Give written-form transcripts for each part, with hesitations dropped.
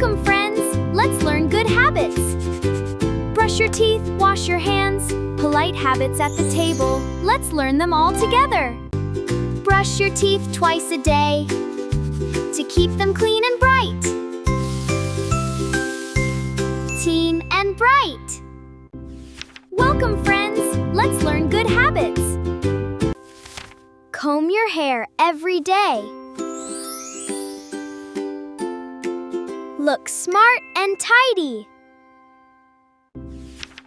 Welcome, friends! Let's learn good habits. Brush your teeth, wash your hands. Polite habits at the table. Let's learn them all together. Brush your teeth twice a day to keep them clean and bright. Teen and bright. Welcome, friends! Let's learn good habits. Comb your hair every day. Look smart and tidy.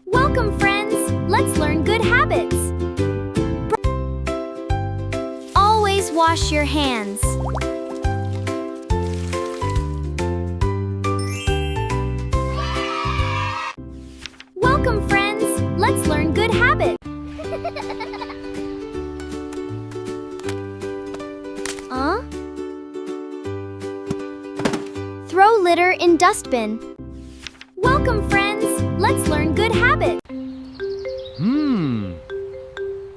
Welcome, friends! Let's learn good habits. Always wash your hands. Welcome, friends! Let's learn good habits. Throw litter in dustbin. Welcome, friends! Let's learn good habits.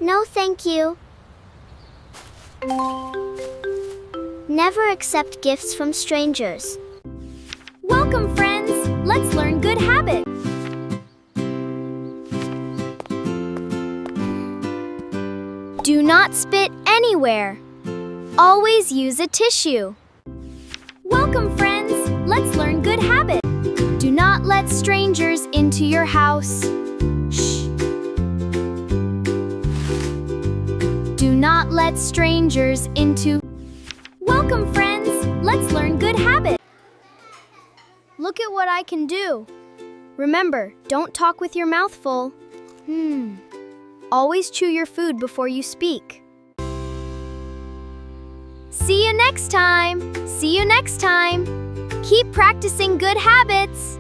No, thank you. Never accept gifts from strangers. Welcome, friends! Let's learn good habits. Do not spit anywhere. Always use a tissue. Welcome, friends! Let's learn good habits. Do not let strangers into your house. Shh. Do not let strangers into. Welcome, friends! Let's learn good habits. Look at what I can do. Remember, don't talk with your mouth full. Always chew your food before you speak. See you next time! See you next time! Keep practicing good habits!